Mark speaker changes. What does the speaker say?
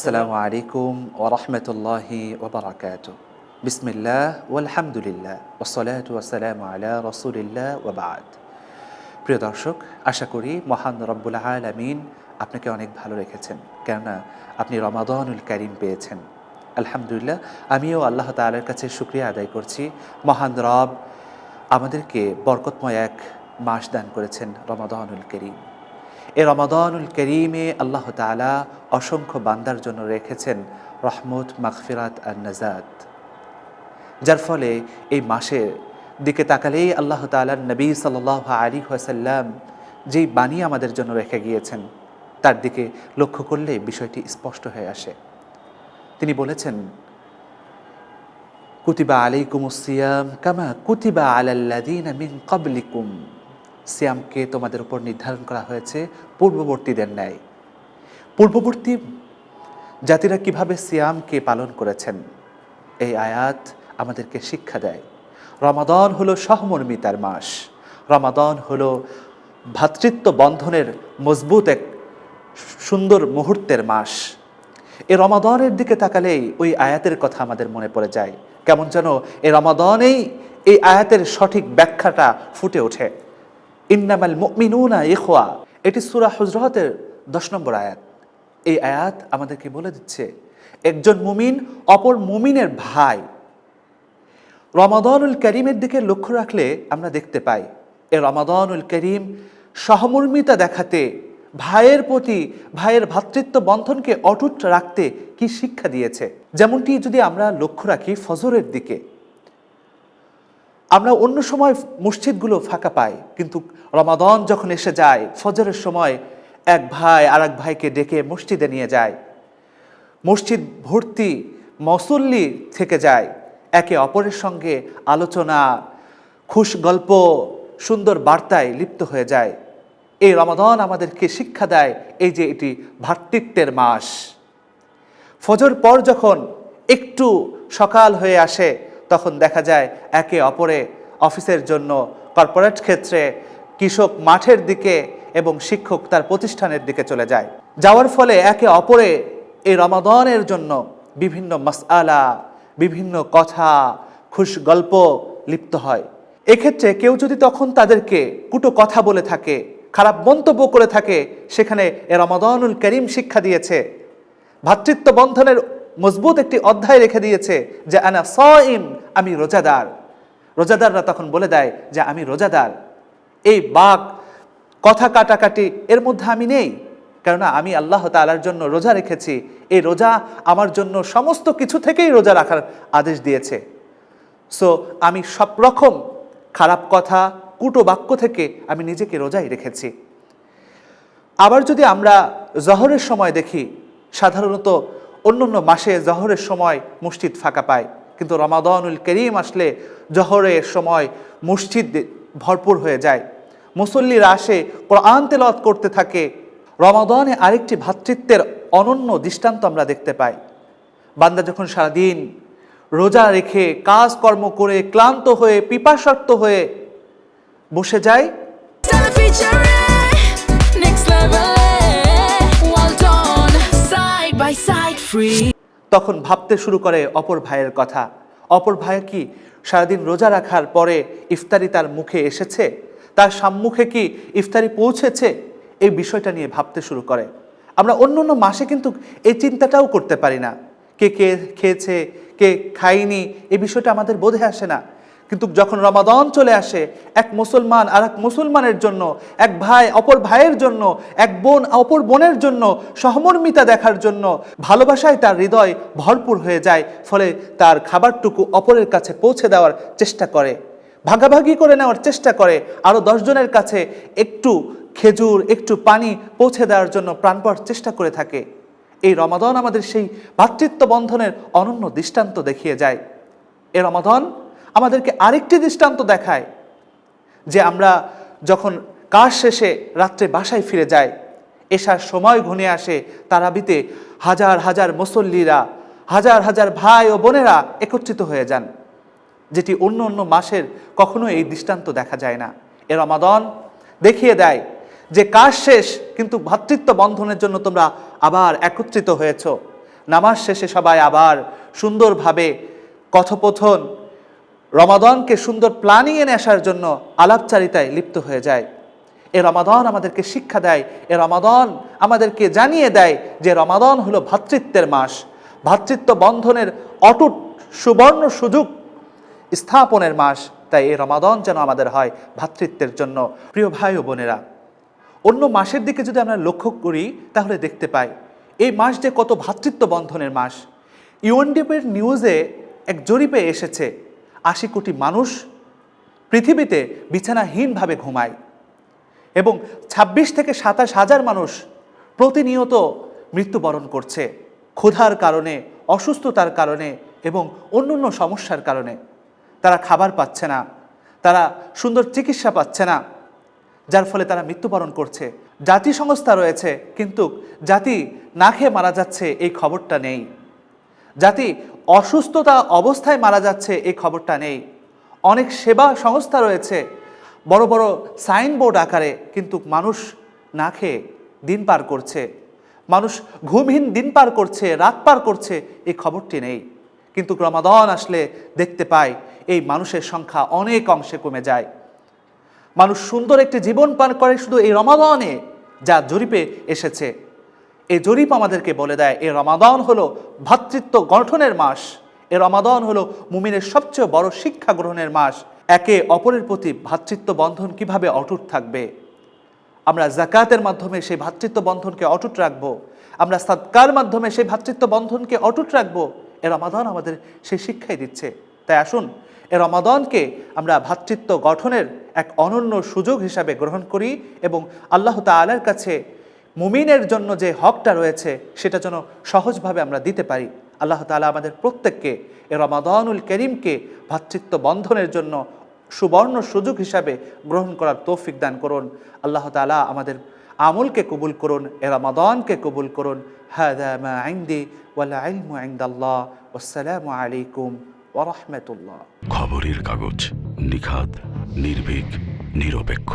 Speaker 1: আসসালামু আলাইকুম ওয়া রাহমাতুল্লাহি ওয়া বারাকাতুহু। বিসমিল্লাহ ওয়ালহামদুলিল্লাহ ওয়াসসালাতু ওয়াসসালামু আলা রাসূলিল্লাহ ওয়া বা'দ। প্রিয় দর্শক, আশা করি মহান রব্বুল আলামিন আপনাকে অনেক ভালো রেখেছেন, কেননা আপনি রমাদানুল কারীম পেয়েছেন। আলহামদুলিল্লাহ, আমিও আল্লাহ তাআলার কাছে শুকরিয়া আদায় করছি। মহান রব আমাদেরকে বরকতময় এক মাস দান করেছেন, রমাদানুল কারীম। এই রমাদানুল কারীমে আল্লাহ তাআলা অসংখ্য বান্দার জন্য রেখেছেন রহমত, মাগফিরাত আর নাজাত, যার ফলে এই মাসের দিকে তাকালেই আল্লাহ তাআলার নবী সাল্লাল্লাহু আলাইহি ওয়াসাল্লাম যেই বাণী আমাদের জন্য রেখে গিয়েছেন তার দিকে লক্ষ্য করলে বিষয়টি স্পষ্ট হয়ে আসে। তিনি বলেছেন, কুতিবা আলাইকুমুস সিয়াম কামা কুতিবা আলাল্লাযীনা মিন ক্বাবলিকুম। সিয়ামকে তোমাদের উপর নির্ধারণ করা হয়েছে পূর্ববর্তীদের ন্যায়। পূর্ববর্তী জাতিরা কিভাবে সিয়ামকে পালন করেছেন, এই আয়াত আমাদেরকে শিক্ষা দেয়। রমাদান হলো সহমর্মিতার মাস, রমাদান হলো ভ্রাতৃত্ব বন্ধনের মজবুত এক সুন্দর মুহূর্তের মাস। এই রমাদানের দিকে তাকালেই ওই আয়াতের কথা আমাদের মনে পড়ে যায়। কেমন যেন এই রমাদানেই এই আয়াতের সঠিক ব্যাখ্যাটা ফুটে ওঠে। ইন্নামাল মুমিনুনা ইখওয়া, এটি সূরা হুজরাতের 10 নম্বর আয়াত। এই আয়াত আমাদেরকে বলে দিচ্ছে একজন মুমিন অপর মুমিনের ভাই। রমাদানুল কারীমের দিকে লক্ষ্য রাখলে আমরা দেখতে পাই এই রমাদানুল কারীম সহমর্মিতা দেখাতে, ভাইয়ের প্রতি ভাইয়ের ভ্রাতৃত্ব বন্ধনকে অটুট রাখতে কি শিক্ষা দিয়েছে। যেমনটি যদি আমরা লক্ষ্য রাখি ফজরের দিকে, আমরা অন্য সময় মসজিদগুলো ফাঁকা পাই, কিন্তু রমাদান যখন এসে যায় ফজরের সময় এক ভাই আর এক ভাইকে ডেকে মসজিদে নিয়ে যায়। মসজিদ ভর্তি মুসল্লি থেকে যায়, একে অপরের সঙ্গে আলোচনা, খুশ গল্প, সুন্দর বার্তায় লিপ্ত হয়ে যায়। এই রমাদান আমাদেরকে শিক্ষা দেয় এই যে এটি ভ্রাতৃত্বের মাস। ফজর পর যখন একটু সকাল হয়ে আসে তখন দেখা যায় একে অপরে অফিসের জন্য, কর্পোরেট ক্ষেত্রে, কৃষক মাঠের দিকে এবং শিক্ষক তার প্রতিষ্ঠানের দিকে চলে যায়। যাওয়ার ফলে একে অপরে এই রমাদানের জন্য বিভিন্ন মাসআলা, বিভিন্ন কথা, খুশ গল্প লিপ্ত হয়। এক্ষেত্রে কেউ যদি তখন তাদেরকে কুটো কথা বলে থাকে, খারাপ মন্তব্য করে থাকে, সেখানে এ রমাদানুল কারীম শিক্ষা দিয়েছে, ভ্রাতৃত্ব বন্ধনের মজবুত একটি অধ্যায় রেখে দিয়েছে যে আনা সাইম, আমি রোজাদার। রোজাদাররা তখন বলে দেয় যে আমি রোজাদার। এই বাক কথা কাটাকাটি এর মধ্যে আমি নেই, কেননা আমি আল্লাহ তাআলার জন্য রোজা রেখেছি। এই রোজা আমার জন্য সমস্ত কিছু থেকেই রোজা রাখার আদেশ দিয়েছে। সো আমি সব রকম খারাপ কথা, কুটো বাক্য থেকে আমি নিজেকে রোজাই রেখেছি। আবার যদি আমরা জহরের সময় দেখি, সাধারণত অন্যান্য মাসে জহরের সময় মসজিদ ফাঁকা পায়, কিন্তু রমাদানুল কারীম আসলে জহরের সময় মসজিদ ভরপুর হয়ে যায়। মুসল্লিরা আসে, কোরআন তেলাওয়াত করতে থাকে। রমাদানে আরেকটি ভ্রাতৃত্বের অনন্য দৃষ্টান্ত আমরা দেখতে পাই। বান্দা যখন সারাদিন রোজা রেখে কাজকর্ম করে ক্লান্ত হয়ে পিপাসার্ত হয়ে বসে যায়, তখন ভাবতে শুরু করে অপর ভাইয়ের কথা। অপর ভাই কি সারাদিন রোজা রাখার পরে ইফতারি তার মুখে এসেছে, তার সম্মুখে কি ইফতারি পৌঁছেছে, এই বিষয়টা নিয়ে ভাবতে শুরু করে। আমরা অন্য মাসে কিন্তু এই চিন্তাটাও করতে পারি না, কে কে খেয়েছে কে খায়নি, এই বিষয়টা আমাদের বোধে আসে না। কিন্তু যখন রমাদান চলে আসে, এক মুসলমান আর এক মুসলমানের জন্য, এক ভাই অপর ভাইয়ের জন্য, এক বোন অপর বোনের জন্য সহমর্মিতা দেখার জন্য ভালোবাসায় তার হৃদয় ভরপুর হয়ে যায়। ফলে তার খাবারটুকু অপরের কাছে পৌঁছে দেওয়ার চেষ্টা করে, ভাগাভাগি করে নেওয়ার চেষ্টা করে, আরও 10 জনের কাছে একটু খেজুর, একটু পানি পৌঁছে দেওয়ার জন্য প্রাণপর চেষ্টা করে থাকে। এই রমাদান আমাদের সেই ভ্রাতৃত্ব বন্ধনের অনন্য দৃষ্টান্ত দেখিয়ে যায়। এই রমাদান আমাদেরকে আরেকটি দৃষ্টান্ত দেখায় যে আমরা যখন কাজ শেষে রাত্রে বাসায় ফিরে যাই, এশার সময় ঘনিয়ে আসে, তারাবিতে হাজার হাজার মুসল্লিরা, হাজার হাজার ভাই ও বোনেরা একত্রিত হয়ে যান, যেটি অন্য অন্য মাসের কখনো এই দৃষ্টান্ত দেখা যায় না। এ রমাদান দেখিয়ে দেয় যে কাজ শেষ কিন্তু ভ্রাতৃত্ব বন্ধনের জন্য তোমরা আবার একত্রিত হয়েছ। নামাজ শেষে সবাই আবার সুন্দরভাবে কথোপকথন, রমাদানকে সুন্দর প্ল্যানিংয়ে নিয়ে আসার জন্য আলাপচারিতায় লিপ্ত হয়ে যায়। এ রমাদান আমাদেরকে শিক্ষা দেয়, এ রমাদান আমাদেরকে জানিয়ে দেয় যে রমাদান হলো ভ্রাতৃত্বের মাস, ভ্রাতৃত্ব বন্ধনের অটুট সুবর্ণ সুযোগ স্থাপনের মাস। তাই এই রমাদান যেন আমাদের হয় ভ্রাতৃত্বের জন্য। প্রিয় ভাই ও বোনেরা, অন্য মাসের দিকে যদি আমরা লক্ষ্য করি তাহলে দেখতে পাই এই মাস যে কত ভ্রাতৃত্ব বন্ধনের মাস। ইউএনডিপির নিউজে এক জরিপে এসেছে ৮০ কোটি মানুষ পৃথিবীতে বিছানাহীনভাবে ঘুমায় এবং ২৬ থেকে ২৭ হাজার মানুষ প্রতিনিয়ত মৃত্যুবরণ করছে ক্ষুধার কারণে, অসুস্থতার কারণে এবং অন্যান্য সমস্যার কারণে। তারা খাবার পাচ্ছে না, তারা সুন্দর চিকিৎসা পাচ্ছে না, যার ফলে তারা মৃত্যুবরণ করছে। জাতি সংস্থা রয়েছে কিন্তু জাতি না খেয়ে মারা যাচ্ছে এই খবরটা নেই। জাতি অসুস্থতা অবস্থায় মারা যাচ্ছে এই খবরটা নেই। অনেক সেবা সংস্থা রয়েছে বড় বড় সাইনবোর্ড আকারে, কিন্তু মানুষ না খেয়ে দিন পার করছে, মানুষ ঘুমহীন দিন পার করছে, রাত পার করছে, এই খবরটি নেই। কিন্তু রমাদান আসলে দেখতে পাই এই মানুষের সংখ্যা অনেক অংশে কমে যায়। মানুষ সুন্দর একটি জীবন পার করে শুধু এই রমাদানে, যা জরিপে এসেছে। এই জরিপ আমাদেরকে বলে দেয় এই রমাদান হলো ভ্রাতৃত্ব গঠনের মাস, এই রমাদান হলো মুমিনের সবচেয়ে বড় শিক্ষা গ্রহণের মাস। একে অপরের প্রতি ভ্রাতৃত্ব বন্ধন কিভাবে অটুট থাকবে, আমরা যাকাতের মাধ্যমে সেই ভ্রাতৃত্ব বন্ধনকে অটুট রাখবো, আমরা সাদকার মাধ্যমে সেই ভ্রাতৃত্ব বন্ধনকে অটুট রাখবো। এ রমাদান আমাদের সেই শিক্ষাই দিচ্ছে। তাই আসুন এ রমাদানকে আমরা ভ্রাতৃত্ব গঠনের এক অনন্য সুযোগ হিসাবে গ্রহণ করি এবং আল্লাহ তাআলার কাছে মুমিনের জন্য যে হকটা রয়েছে সেটা যেন সহজভাবে আমরা দিতে পারি। আল্লাহ তাআলা আমাদের প্রত্যেককে এ রমাদানুল করিমকে ভ্রাতৃত্ব বন্ধনের জন্য সুবর্ণ সুযোগ হিসাবে গ্রহণ করার তৌফিক দান করুন। আল্লাহ তাআলা আমাদের আমলকে কবুল করুন, এ রমাদানকে কবুল করুন। হাযা মা ইনদি ওয়াল ইলমু ইনদাল্লাহ। ওয়াসসালামু আলাইকুম ওয়া রাহমাতুল্লাহ।
Speaker 2: খবরের কাগজ, নিখাত, নির্ভীক, নিরপেক্ষ।